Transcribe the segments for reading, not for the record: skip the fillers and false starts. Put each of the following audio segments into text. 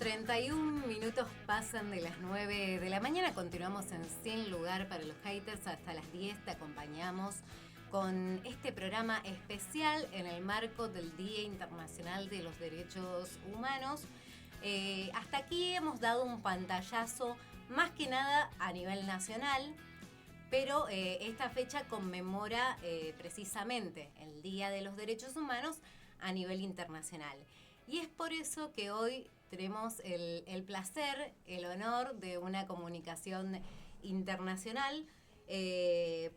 31 minutos pasan de las 9 de la mañana. Continuamos en Sin Lugar para los Haters. Hasta las 10 te acompañamos con este programa especial en el marco del Día Internacional de los Derechos Humanos. Hasta aquí hemos dado un pantallazo más que nada a nivel nacional, pero esta fecha conmemora precisamente el Día de los Derechos Humanos a nivel internacional. Y es por eso que hoy tenemos el placer, el honor de una comunicación internacional,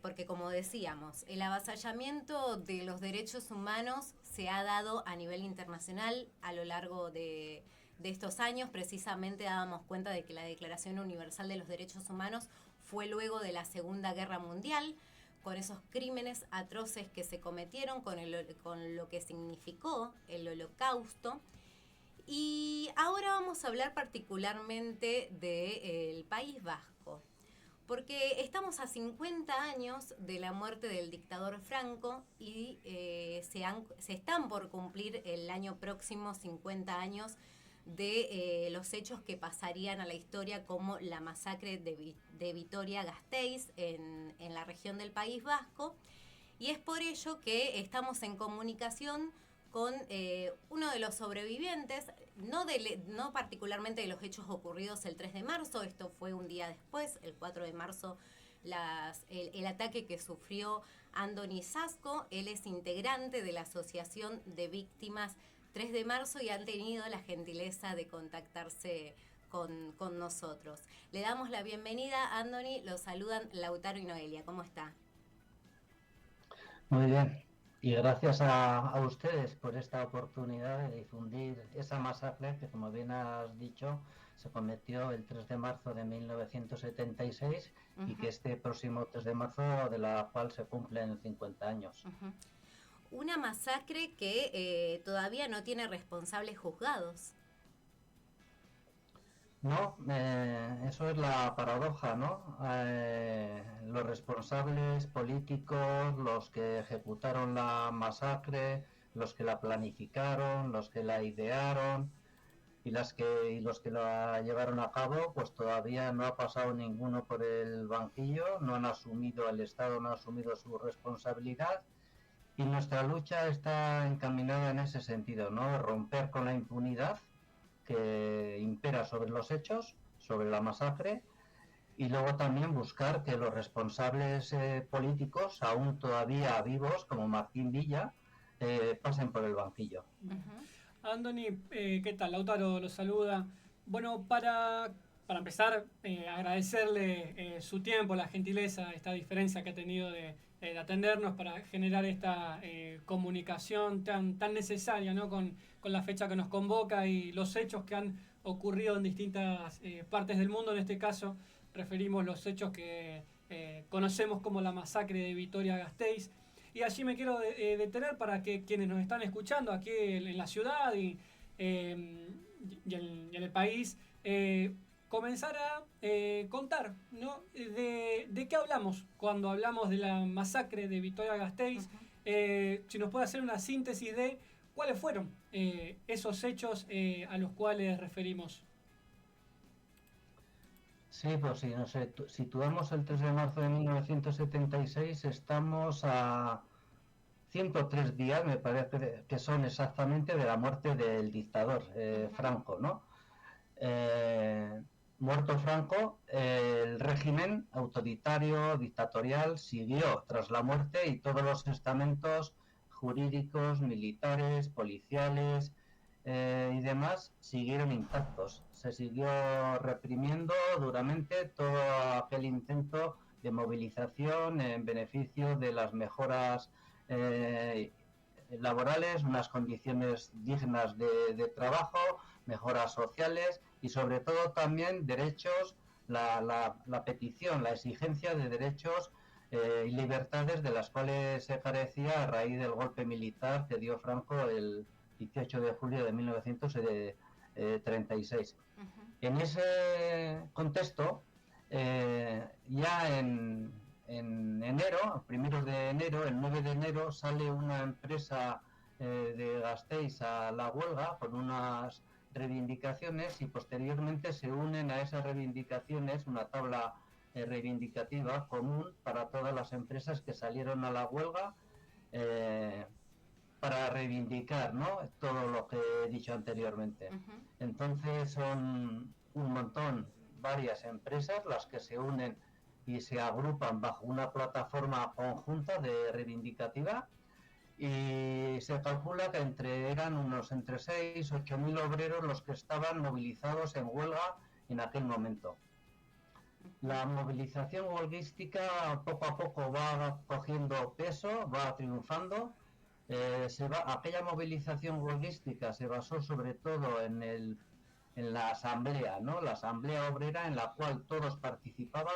porque como decíamos, el avasallamiento de los derechos humanos se ha dado a nivel internacional a lo largo de estos años. Precisamente dábamos cuenta de que la Declaración Universal de los Derechos Humanos fue luego de la Segunda Guerra Mundial, con esos crímenes atroces que se cometieron, con lo que significó el Holocausto. Y ahora vamos a hablar particularmente del País Vasco, porque estamos a 50 años de la muerte del dictador Franco y se están por cumplir el año próximo 50 años de los hechos que pasarían a la historia como la masacre de Vitoria-Gasteiz en la región del País Vasco. Y es por ello que estamos en comunicación con uno de los sobrevivientes, no particularmente de los hechos ocurridos el 3 de marzo, esto fue un día después, el 4 de marzo, el ataque que sufrió Andoni Sasco. Él es integrante de la Asociación de Víctimas 3 de marzo y han tenido la gentileza de contactarse con nosotros. Le damos la bienvenida, Andoni, lo saludan Lautaro y Noelia. ¿Cómo está? Muy bien, y gracias a ustedes por esta oportunidad de difundir esa masacre que, como bien has dicho, se cometió el 3 de marzo de 1976 Uh-huh. y que este próximo 3 de marzo de la cual se cumplen 50 años. Uh-huh. Una masacre que todavía no tiene responsables juzgados. No, eso es la paradoja, ¿no? Los responsables políticos, los que ejecutaron la masacre, los que la planificaron, los que la idearon y los que la llevaron a cabo, pues todavía no ha pasado ninguno por el banquillo, no han asumido, el Estado no ha asumido su responsabilidad. Y nuestra lucha está encaminada en ese sentido, ¿no? Romper con la impunidad que impera sobre los hechos, sobre la masacre, y luego también buscar que los responsables políticos, aún todavía vivos, como Martín Villa, pasen por el banquillo. Uh-huh. Andoni, ¿qué tal? Lautaro lo saluda. Bueno, para empezar, agradecerle su tiempo, la gentileza, esta diferencia que ha tenido de atendernos para generar esta comunicación tan necesaria, ¿no? con la fecha que nos convoca y los hechos que han ocurrido en distintas partes del mundo. En este caso, referimos los hechos que conocemos como la masacre de Vitoria-Gasteiz. Y allí me quiero detener para que quienes nos están escuchando aquí en la ciudad y en el país comenzar a contar, ¿no? de qué hablamos cuando hablamos de la masacre de Vitoria-Gasteiz. Uh-huh. Si nos puede hacer una síntesis de cuáles fueron esos hechos a los cuales referimos. Sí, pues si nos situamos el 3 de marzo de 1976, estamos a 103 días, me parece que son exactamente, de la muerte del dictador Franco, ¿no? Muerto Franco, el régimen autoritario, dictatorial, siguió tras la muerte y todos los estamentos jurídicos, militares, policiales y demás siguieron intactos. Se siguió reprimiendo duramente todo aquel intento de movilización en beneficio de las mejoras laborales, unas condiciones dignas de trabajo, mejoras sociales y sobre todo también derechos, la petición, la exigencia de derechos y libertades de las cuales se carecía a raíz del golpe militar que dio Franco el 18 de julio de 1936. Uh-huh. En ese contexto, ya en enero, a primeros de enero, el 9 de enero, sale una empresa de Gasteiz a la huelga con unas reivindicaciones y posteriormente se unen a esas reivindicaciones una tabla reivindicativa común para todas las empresas que salieron a la huelga para reivindicar, ¿no?, todo lo que he dicho anteriormente. Entonces son un montón, varias empresas las que se unen y se agrupan bajo una plataforma conjunta de reivindicativa, y se calcula que eran entre 6 y 8 mil obreros los que estaban movilizados en huelga en aquel momento. La movilización huelguística poco a poco va cogiendo peso, va triunfando. Aquella movilización huelguística se basó sobre todo en la asamblea, ¿no?, la asamblea obrera, en la cual todos participaban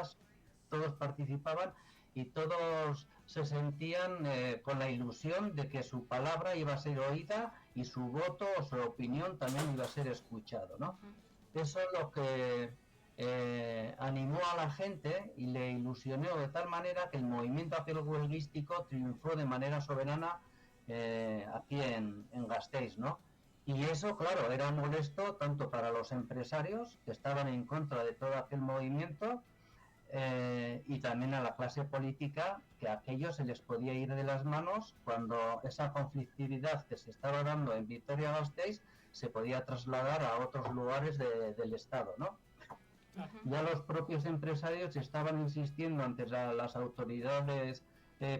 y todos se sentían con la ilusión de que su palabra iba a ser oída y su voto o su opinión también iba a ser escuchado, ¿no? Eso es lo que animó a la gente y le ilusionó de tal manera que el movimiento aquel huelguístico triunfó de manera soberana aquí en Gasteiz, ¿no? Y eso, claro, era molesto tanto para los empresarios que estaban en contra de todo aquel movimiento, y también a la clase política, que a aquellos se les podía ir de las manos cuando esa conflictividad que se estaba dando en Vitoria-Gasteiz se podía trasladar a otros lugares del Estado, ¿no? Ya los propios empresarios estaban insistiendo ante las autoridades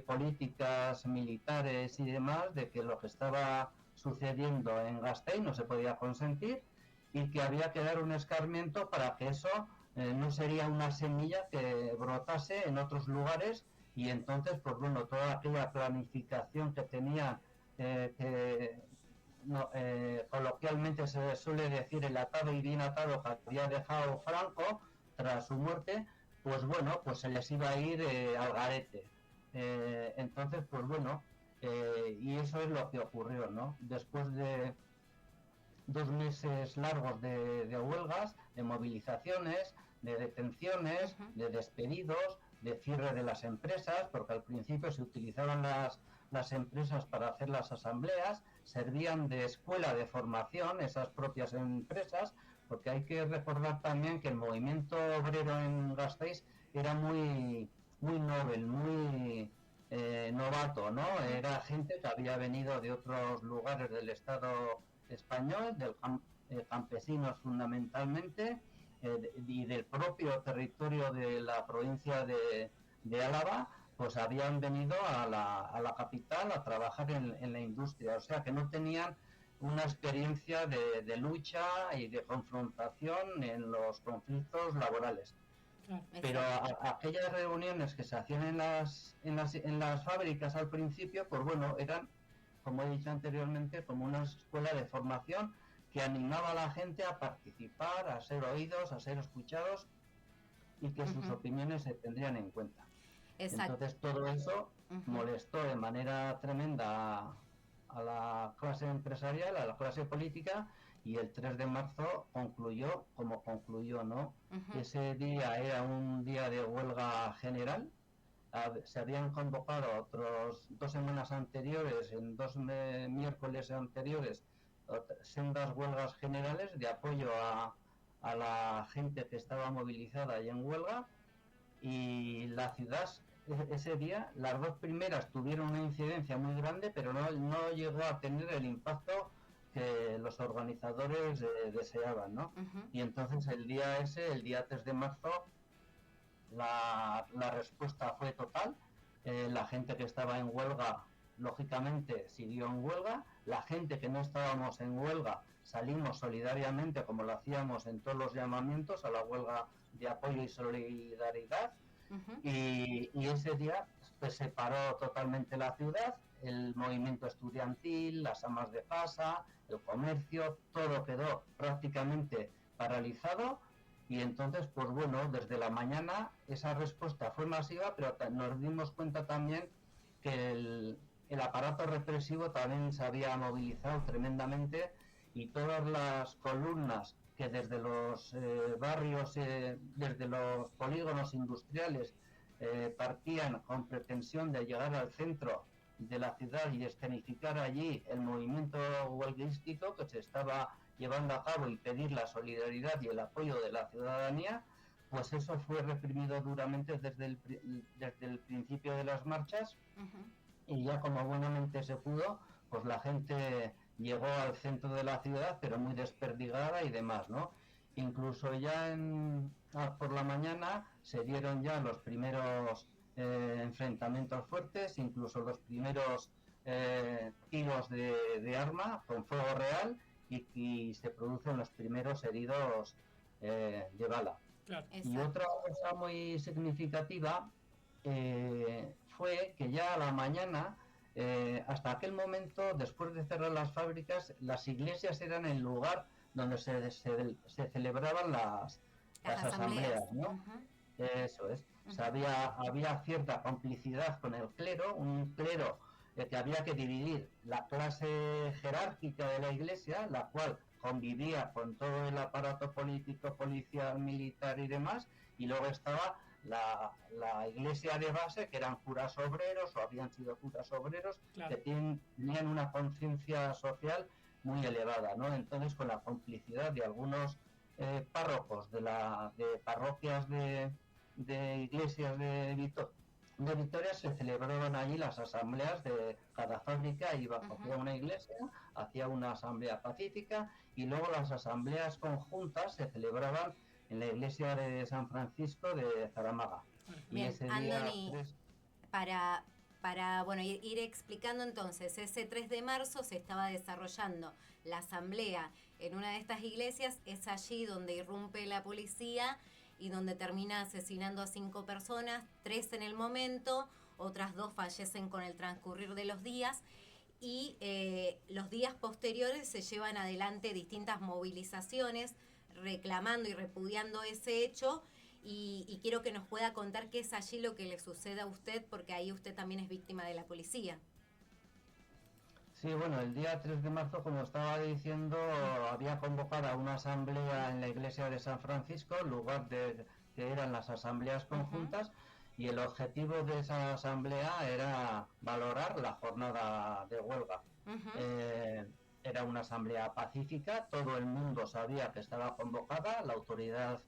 políticas, militares y demás, de que lo que estaba sucediendo en Gasteiz no se podía consentir y que había que dar un escarmiento para que eso no sería una semilla que brotase en otros lugares, y entonces, pues bueno, toda aquella planificación que tenía, coloquialmente se suele decir el atado y bien atado que había dejado Franco tras su muerte, pues bueno, pues se les iba a ir al garete. Entonces, pues bueno, y eso es lo que ocurrió, ¿no? Después de 2 meses largos de huelgas, de movilizaciones, de detenciones, de despedidos, de cierre de las empresas, porque al principio se utilizaban las empresas para hacer las asambleas, servían de escuela de formación esas propias empresas, porque hay que recordar también que el movimiento obrero en Gasteiz era muy novel, muy novato, ¿no? Era gente que había venido de otros lugares del Estado español, campesinos fundamentalmente, y del propio territorio de la provincia de Álava, pues habían venido a la capital a trabajar en la industria, o sea que no tenían una experiencia de lucha y de confrontación en los conflictos laborales. Pero aquellas reuniones que se hacían en las fábricas al principio, pues bueno, eran, como he dicho anteriormente, como una escuela de formación que animaba a la gente a participar, a ser oídos, a ser escuchados y que sus opiniones se tendrían en cuenta. Exacto. Entonces todo eso molestó de manera tremenda a la clase empresarial, a la clase política, y el 3 de marzo concluyó como concluyó, ¿no? Ese día era un día de huelga general. Se habían convocado otros 2 semanas anteriores, en 2 miércoles anteriores, sendas huelgas generales de apoyo a la gente que estaba movilizada y en huelga, y la ciudad ese día, las 2 primeras tuvieron una incidencia muy grande, pero no llegó a tener el impacto que los organizadores deseaban, ¿no? Y entonces el día 3 de marzo, la respuesta fue total. La gente que estaba en huelga, lógicamente, siguió en huelga. La gente que no estábamos en huelga salimos solidariamente, como lo hacíamos en todos los llamamientos a la huelga de apoyo y solidaridad. Y ese día pues, se paró totalmente la ciudad, el movimiento estudiantil, las amas de casa, el comercio, todo quedó prácticamente paralizado. Y entonces, pues bueno, desde la mañana esa respuesta fue masiva, pero nos dimos cuenta también que el aparato represivo también se había movilizado tremendamente, y todas las columnas que desde los barrios, desde los polígonos industriales, partían con pretensión de llegar al centro de la ciudad y escenificar allí el movimiento huelguístico que se estaba llevando a cabo y pedir la solidaridad y el apoyo de la ciudadanía, pues eso fue reprimido duramente desde el principio de las marchas. Y ya como buenamente se pudo, pues la gente llegó al centro de la ciudad, pero muy desperdigada y demás, ¿no? Incluso ya por la mañana se dieron ya los primeros enfrentamientos fuertes, incluso los primeros tiros de arma con fuego real y se producen los primeros heridos de bala. Claro. Y otra cosa muy significativa fue que ya a la mañana, hasta aquel momento, después de cerrar las fábricas, las iglesias eran el lugar donde se celebraban las asambleas, ¿no? Eso es. O sea, había cierta complicidad con el clero, un clero que había que dividir la clase jerárquica de la iglesia, la cual convivía con todo el aparato político, policial, militar y demás, y luego estaba la iglesia de base, que eran curas obreros o habían sido curas obreros, claro, que tenían una conciencia social muy elevada, ¿no? Entonces, con la complicidad de algunos párrocos de parroquias de iglesias de Vitoria, se celebraban allí las asambleas de cada fábrica, iba hacia una iglesia, hacía una asamblea pacífica, y luego las asambleas conjuntas se celebraban en la iglesia de San Francisco de Zaramaga. Bien, y ese día, Andoni, para bueno, ir explicando entonces, ese 3 de marzo se estaba desarrollando la asamblea en una de estas iglesias, es allí donde irrumpe la policía y donde termina asesinando a 5 personas, 3 en el momento, otras 2 fallecen con el transcurrir de los días, y los días posteriores se llevan adelante distintas movilizaciones reclamando y repudiando ese hecho, y quiero que nos pueda contar qué es allí lo que le sucede a usted, porque ahí usted también es víctima de la policía. Sí, bueno, el día 3 de marzo, como estaba diciendo, había convocado a una asamblea en la iglesia de San Francisco, lugar que eran las asambleas conjuntas, y el objetivo de esa asamblea era valorar la jornada de huelga. Era una asamblea pacífica, todo el mundo sabía que estaba convocada, la autoridad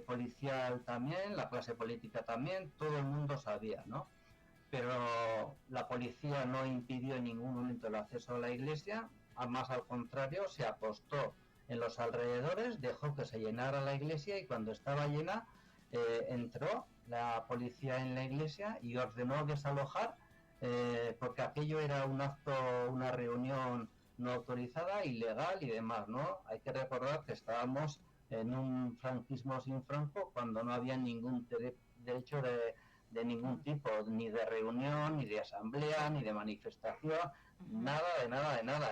policial también, la clase política también, todo el mundo sabía, ¿no? Pero la policía no impidió en ningún momento el acceso a la iglesia, más al contrario, se apostó en los alrededores, dejó que se llenara la iglesia, y cuando estaba llena entró la policía en la iglesia y ordenó desalojar, porque aquello era un acto, una reunión no autorizada, ilegal y demás, ¿no? Hay que recordar que estábamos en un franquismo sin Franco, cuando no había ningún derecho de ningún tipo, ni de reunión, ni de asamblea, ni de manifestación, nada.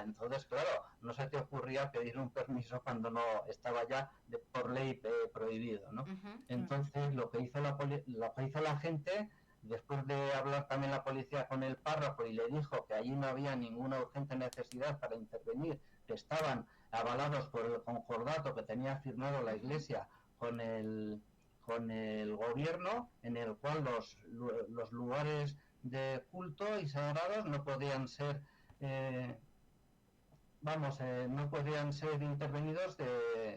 Entonces, claro, no se te ocurría pedir un permiso cuando no estaba ya por ley prohibido, ¿no? Entonces, lo que hizo la gente, después de hablar también la policía con el párroco, y le dijo que allí no había ninguna urgente necesidad para intervenir, que estaban avalados por el concordato que tenía firmado la iglesia con el gobierno, en el cual los lugares de culto y sagrados no podían ser no podían ser intervenidos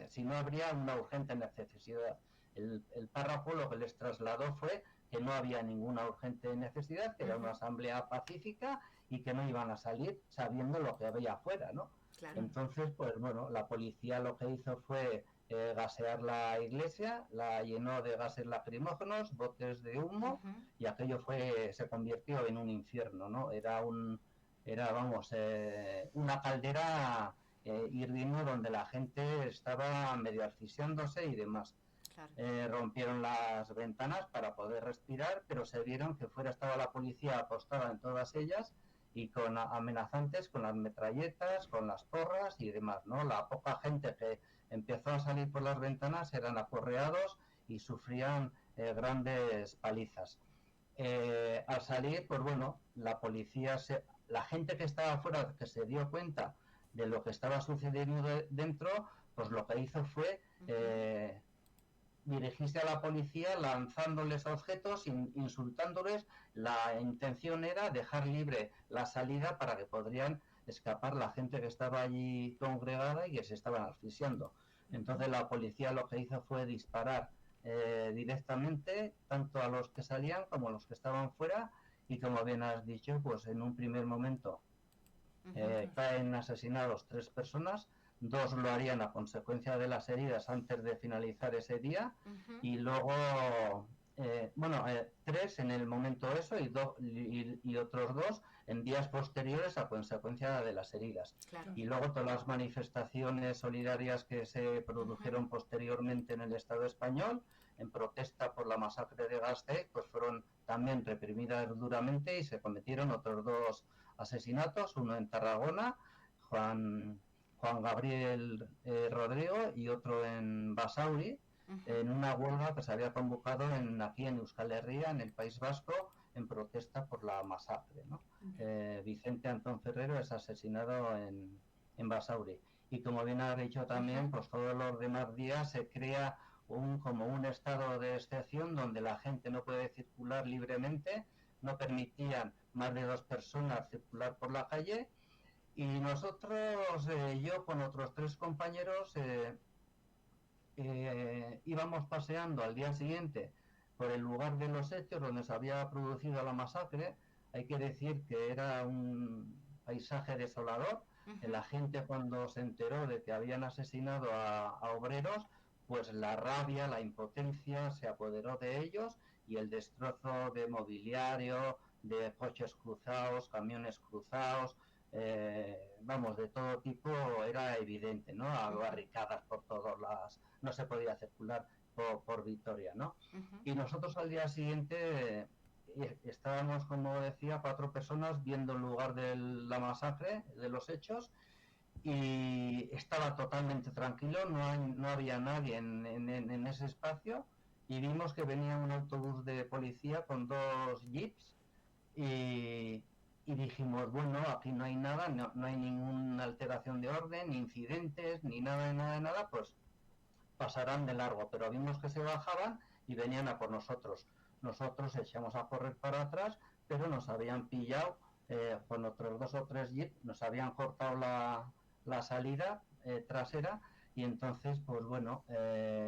si no habría una urgente necesidad. El párroco lo que les trasladó fue que no había ninguna urgente necesidad, que era una asamblea pacífica y que no iban a salir sabiendo lo que había afuera, ¿no? Claro. Entonces, pues bueno, la policía lo que hizo fue gasear la iglesia, la llenó de gases lacrimógenos, botes de humo, y aquello se convirtió en un infierno, ¿no? Era una caldera hirviendo donde la gente estaba medio asfixiándose y demás. Claro. Rompieron las ventanas para poder respirar, pero se vieron que fuera estaba la policía apostada en todas ellas, y con amenazantes, con las metralletas, con las porras y demás, ¿no? La poca gente que empezó a salir por las ventanas eran aporreados y sufrían grandes palizas. Al salir, pues bueno, la policía, la gente que estaba afuera, que se dio cuenta de lo que estaba sucediendo dentro, pues lo que hizo fue dirigirse a la policía lanzándoles objetos, insultándoles. La intención era dejar libre la salida para que podrían escapar la gente que estaba allí congregada y que se estaban asfixiando. Entonces la policía lo que hizo fue disparar directamente tanto a los que salían como a los que estaban fuera, y como bien has dicho, pues en un primer momento caen asesinados 3 personas, 2 lo harían a consecuencia de las heridas antes de finalizar ese día, y luego 3 en el momento eso y otros 2 en días posteriores a consecuencia de las heridas. Claro. Y luego todas las manifestaciones solidarias que se produjeron posteriormente en el Estado español en protesta por la masacre de Gasteiz, pues fueron también reprimidas duramente y se cometieron otros 2 asesinatos, uno en Tarragona, Juan Gabriel Rodrigo, y otro en Basauri, en una huelga que se había convocado aquí en Euskal Herria, en el País Vasco, en protesta por la masacre, ¿no? Vicente Antón Ferrero es asesinado en Basauri. Y como bien ha dicho también, pues todos los demás días se crea como un estado de excepción donde la gente no puede circular libremente, no permitían más de 2 personas circular por la calle, y nosotros, yo con otros 3 compañeros, íbamos paseando al día siguiente por el lugar de los hechos donde se había producido la masacre. Hay que decir que era un paisaje desolador. La gente, cuando se enteró de que habían asesinado a obreros, pues la rabia, la impotencia se apoderó de ellos, y el destrozo de mobiliario, de coches cruzados, camiones cruzados, de todo tipo, era evidente, ¿no? Barricadas por todos lados, no se podía circular por Vitoria, ¿no? Y nosotros al día siguiente estábamos, como decía, 4 personas viendo el lugar de la masacre, de los hechos, y estaba totalmente tranquilo, no había nadie en ese espacio, y vimos que venía un autobús de policía con 2 jeeps, y dijimos, bueno, aquí no hay nada, no hay ninguna alteración de orden, ni incidentes, ni nada, pues pasarán de largo. Pero vimos que se bajaban y venían a por nosotros. Nosotros echamos a correr para atrás, pero nos habían pillado con otros 2 o 3 jeeps, nos habían cortado la salida trasera, y entonces, pues bueno,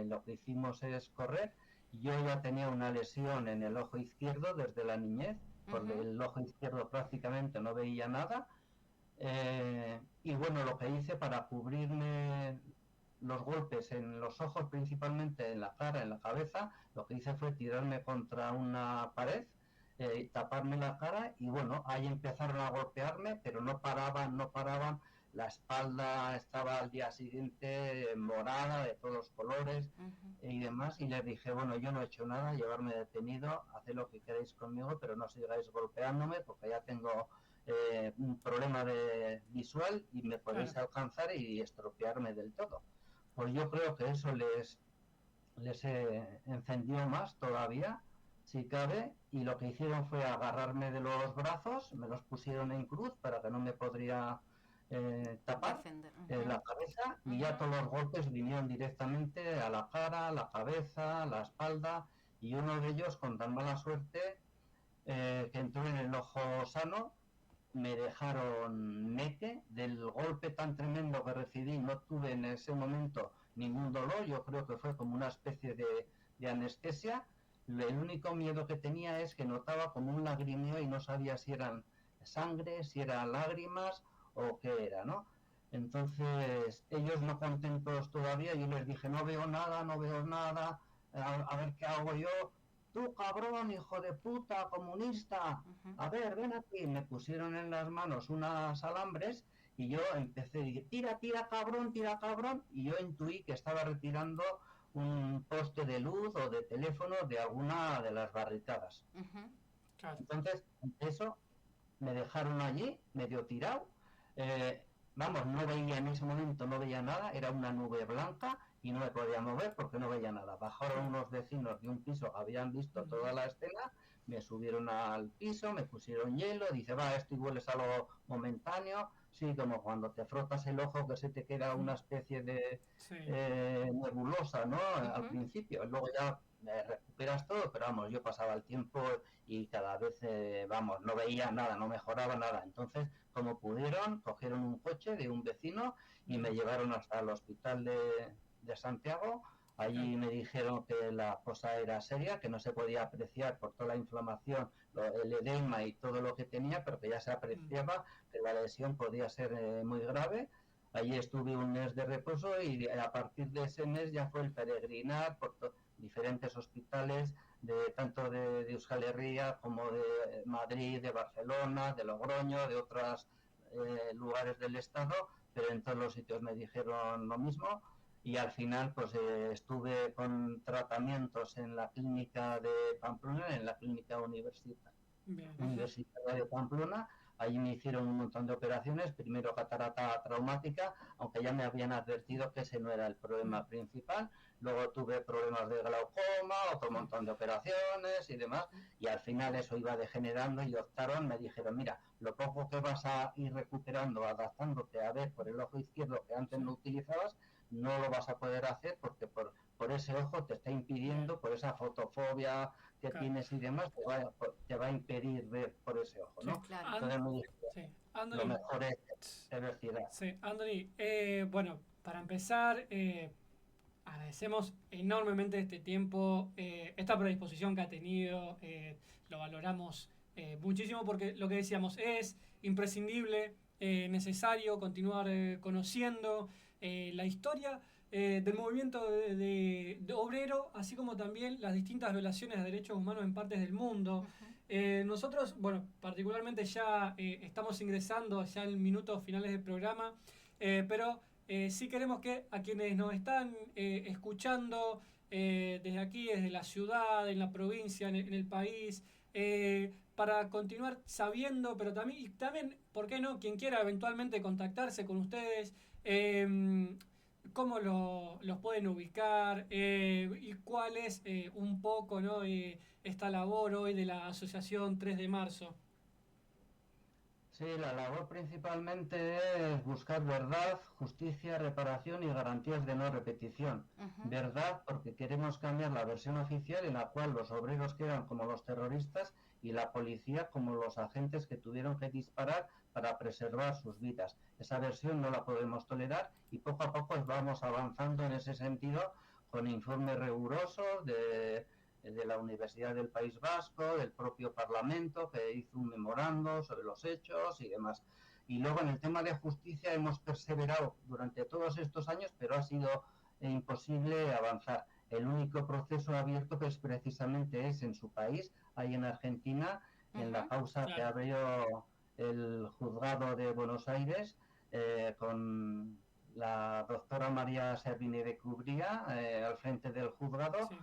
lo que hicimos es correr. Yo ya tenía una lesión en el ojo izquierdo desde la niñez, porque el ojo izquierdo prácticamente no veía nada, y bueno, lo que hice para cubrirme los golpes en los ojos, principalmente en la cara, en la cabeza, lo que hice fue tirarme contra una pared, taparme la cara, y bueno, ahí empezaron a golpearme, pero no paraban, la espalda estaba al día siguiente morada, de todos los colores y demás, y les dije, bueno, yo no he hecho nada, llevarme detenido, haced lo que queráis conmigo, pero no sigáis golpeándome, porque ya tengo un problema visual y me podéis alcanzar y estropearme del todo. Pues yo creo que eso les encendió más todavía, si cabe, y lo que hicieron fue agarrarme de los brazos, me los pusieron en cruz para que no me podría tapar la cabeza, y ya todos los golpes vinieron directamente a la cara, la cabeza, la espalda, y uno de ellos, con tan mala suerte, que entró en el ojo sano, me dejaron mete del golpe tan tremendo que recibí. No tuve en ese momento ningún dolor, yo creo que fue como una especie de anestesia. El único miedo que tenía es que notaba como un lagrimeo y no sabía si eran sangre, si eran lágrimas o qué era, ¿no? Entonces, ellos no contentos todavía, yo les dije, no veo nada, a ver qué hago yo. Tú, cabrón, hijo de puta, comunista, a ver, ven aquí. Me pusieron en las manos unas alambres y yo empecé, dije, tira, cabrón, y yo intuí que estaba retirando un poste de luz o de teléfono de alguna de las barricadas. Entonces, eso me dejaron allí, medio tirado. No veía en ese momento, no veía nada, era una nube blanca y no me podía mover porque no veía nada. Bajaron unos vecinos de un piso que habían visto toda la escena, me subieron al piso, me pusieron hielo, dice, va, esto igual es algo momentáneo, Sí, como cuando te frotas el ojo que se te queda una especie de Sí. nebulosa, ¿no? Al Ujú. principio, luego ya recuperas todo, pero vamos, yo pasaba el tiempo y cada vez, vamos, no veía nada, no mejoraba nada. Entonces, como pudieron, cogieron un coche de un vecino y me Bien, llevaron hasta el hospital de Santiago. claro. Allí me dijeron que la cosa era seria, que no se podía apreciar por toda la inflamación, el edema y todo lo que tenía, pero que ya se Mm, apreciaba que la lesión podía ser muy grave. Allí estuve un mes de reposo y a partir de ese mes ya fue el peregrinar por diferentes hospitales, tanto de Euskal Herria como de Madrid, de Barcelona, de Logroño, de otros lugares del estado, pero en todos los sitios me dijeron lo mismo. Y al final pues estuve con tratamientos en la clínica de Pamplona, en la clínica bien, Ujú. universitaria de Pamplona. Allí me hicieron un montón de operaciones, primero catarata traumática, aunque ya me habían advertido que ese no era el bien. problema principal. Luego tuve problemas de glaucoma, otro Sí, montón de operaciones y demás, y al final eso iba degenerando y optaron, me dijeron, mira, lo poco que vas a ir recuperando, adaptándote a ver por el ojo izquierdo que antes sí, no utilizabas, no lo vas a poder hacer porque por ese ojo te está bien, impidiendo, por esa fotofobia que claro. tienes y demás, te va a impedir ver por ese ojo, Sí, ¿no? Claro. Entonces me dije, sí. lo Anthony, mejor es ver ciudad. sí, Anthony, bueno, para empezar, agradecemos enormemente este tiempo, esta predisposición que ha tenido, lo valoramos muchísimo porque lo que decíamos es imprescindible, necesario continuar conociendo la historia del movimiento de obrero, así como también las distintas violaciones de derechos humanos en partes del mundo. Ujú. Nosotros, bueno, particularmente ya estamos ingresando ya en minutos finales del programa, pero sí queremos que a quienes nos están escuchando desde aquí, desde la ciudad, en la provincia, en el país, para continuar sabiendo, pero también, y también, ¿por qué no? Quien quiera eventualmente contactarse con ustedes, cómo los pueden ubicar y cuál es un poco, ¿no? Esta labor hoy de la Asociación 3 de Marzo. Sí, la labor principalmente es buscar verdad, justicia, reparación y garantías de no repetición. Ujú. Verdad porque queremos cambiar la versión oficial en la cual los obreros quedan como los terroristas y la policía como los agentes que tuvieron que disparar para preservar sus vidas. Esa versión no la podemos tolerar y poco a poco vamos avanzando en ese sentido con informes rigurosos de la Universidad del País Vasco, del propio Parlamento, que hizo un memorando sobre los hechos y demás. Y luego en el tema de justicia hemos perseverado durante todos estos años, pero ha sido imposible avanzar. El único proceso abierto que es precisamente es en su país, ahí en Argentina, en la Ujú. causa que Claro, abrió el juzgado de Buenos Aires con la doctora María Servini de Cubría al frente del juzgado sí.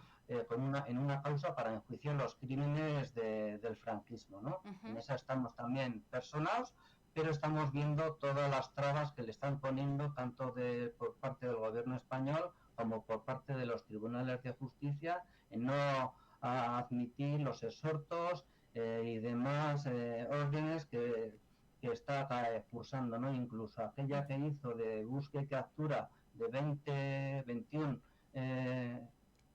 en una causa para enjuiciar los crímenes del franquismo, ¿no? En Ujú. esa estamos también personados, pero estamos viendo todas las trabas que le están poniendo tanto por parte del gobierno español como por parte de los tribunales de justicia en no admitir los exhortos y demás órdenes que está cursando, ¿no? Incluso aquella que hizo de búsqueda y captura de 21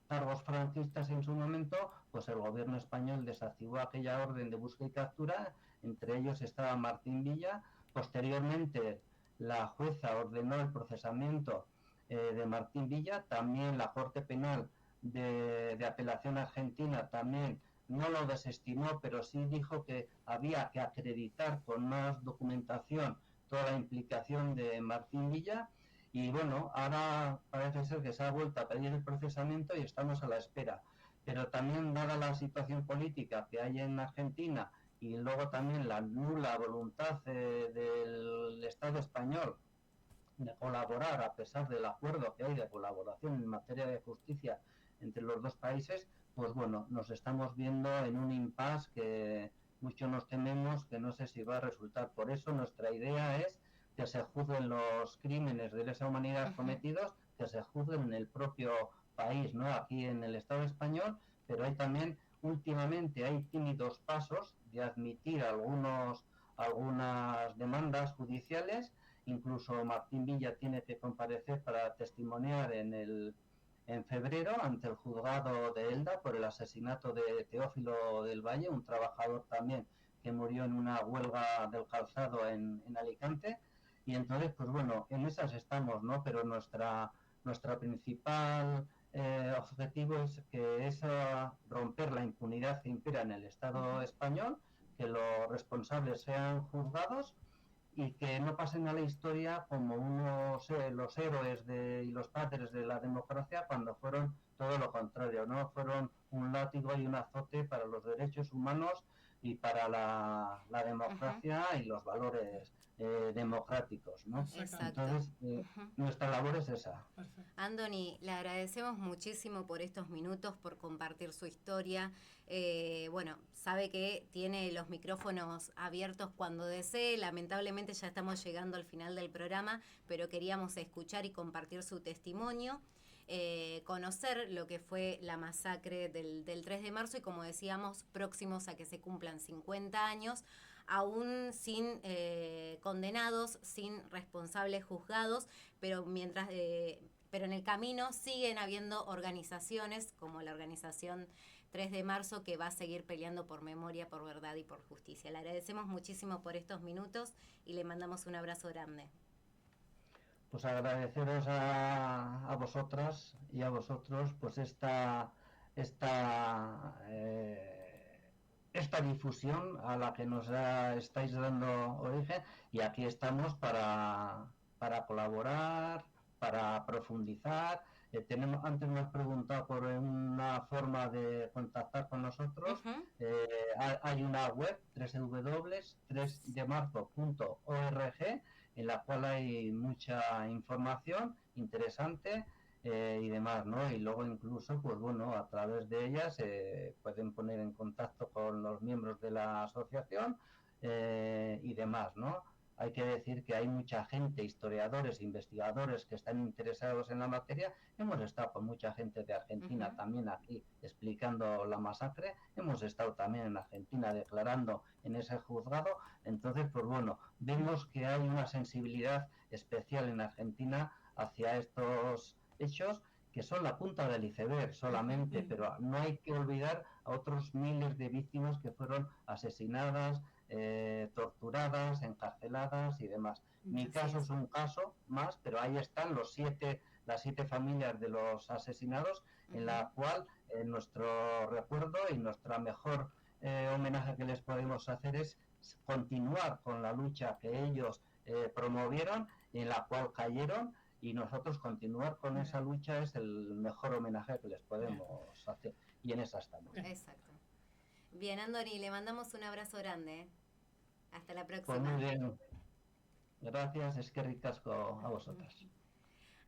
cargos franquistas en su momento, pues el gobierno español desactivó aquella orden de búsqueda y captura, entre ellos estaba Martín Villa. Posteriormente, la jueza ordenó el procesamiento de Martín Villa, también la Corte Penal de Apelación Argentina también no lo desestimó, pero sí dijo que había que acreditar con más documentación toda la implicación de Martín Villa. Y bueno, ahora parece ser que se ha vuelto a pedir el procesamiento y estamos a la espera. Pero también, dada la situación política que hay en Argentina y luego también la nula voluntad del Estado español de colaborar, a pesar del acuerdo que hay de colaboración en materia de justicia entre los dos países, pues bueno, nos estamos viendo en un impasse que muchos nos tememos que no sé si va a resultar. Por eso nuestra idea es que se juzguen los crímenes de lesa humanidad Ujú. cometidos, que se juzguen en el propio país, ¿no? Aquí en el Estado español, pero hay también, últimamente hay tímidos pasos de admitir algunas demandas judiciales. Incluso Martín Villa tiene que comparecer para testimoniar en febrero ante el juzgado de Elda por el asesinato de Teófilo del Valle, un trabajador también que murió en una huelga del calzado en Alicante. Y entonces, pues bueno, en esas estamos, ¿no? Pero nuestra principal objetivo es que es romper la impunidad que impera en el Estado español, que los responsables sean juzgados y que no pasen a la historia como los héroes y los padres de la democracia, cuando fueron todo lo contrario, ¿no? Fueron un látigo y un azote para los derechos humanos y para la democracia y los valores democráticos, ¿no? Exacto. Entonces, nuestra labor es esa. Andoni, le agradecemos muchísimo por estos minutos, por compartir su historia. Bueno, sabe que tiene los micrófonos abiertos cuando desee. Lamentablemente ya estamos llegando al final del programa, pero queríamos escuchar y compartir su testimonio. Conocer lo que fue la masacre del 3 de marzo y, como decíamos, próximos a que se cumplan 50 años, aún sin condenados, sin responsables juzgados, pero pero en el camino siguen habiendo organizaciones como la organización 3 de marzo que va a seguir peleando por memoria, por verdad y por justicia. Le agradecemos muchísimo por estos minutos y le mandamos un abrazo grande. Pues agradeceros a vosotras y a vosotros pues esta difusión a la que nos estáis dando origen, y aquí estamos para colaborar, para profundizar. Antes me has preguntado por una forma de contactar con nosotros. Hay una web, www.3demarzo.org, en la cual hay mucha información interesante y demás, ¿no? Y luego incluso, pues bueno, a través de ellas se pueden poner en contacto con los miembros de la asociación y demás, ¿no? Hay que decir que hay mucha gente, historiadores, investigadores que están interesados en la materia. Hemos estado con mucha gente de Argentina también aquí explicando la masacre. Hemos estado también en Argentina declarando en ese juzgado. Entonces, pues bueno, vemos que hay una sensibilidad especial en Argentina hacia estos hechos, que son la punta del iceberg solamente, pero no hay que olvidar a otros miles de víctimas que fueron asesinadas, torturadas, encarceladas y demás. Mi caso es un caso más, pero ahí están las 7 familias de los asesinados, en la cual nuestro recuerdo y nuestra mejor homenaje que les podemos hacer es continuar con la lucha que ellos promovieron, en la cual cayeron, y nosotros continuar con esa lucha es el mejor homenaje que les podemos hacer, y en esa estamos. Exacto. Bien, Andoni, le mandamos un abrazo grande. Hasta la próxima. Pues muy bien. Gracias, eskerrik asko a vosotras.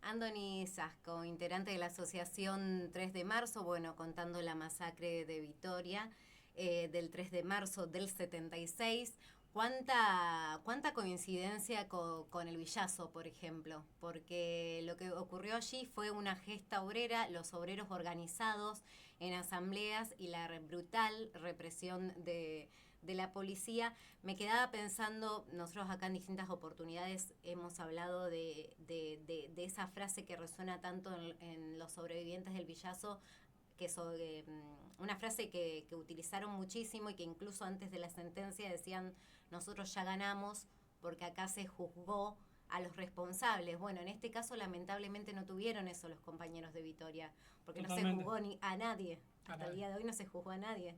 Andoni Sasco, integrante de la Asociación 3 de Marzo, bueno, contando la masacre de Vitoria del 3 de marzo del 76. ¿Cuánta coincidencia con el Villazo, por ejemplo? Porque lo que ocurrió allí fue una gesta obrera, los obreros organizados en asambleas y la brutal represión de la policía. Me quedaba pensando, nosotros acá en distintas oportunidades hemos hablado de esa frase que resuena tanto en los sobrevivientes del Villazo, que es una frase que utilizaron muchísimo y que incluso antes de la sentencia decían: nosotros ya ganamos porque acá se juzgó a los responsables. Bueno, en este caso lamentablemente no tuvieron eso los compañeros de Vitoria, porque totalmente. No se juzgó a nadie. Hasta el día de hoy no se juzgó a nadie.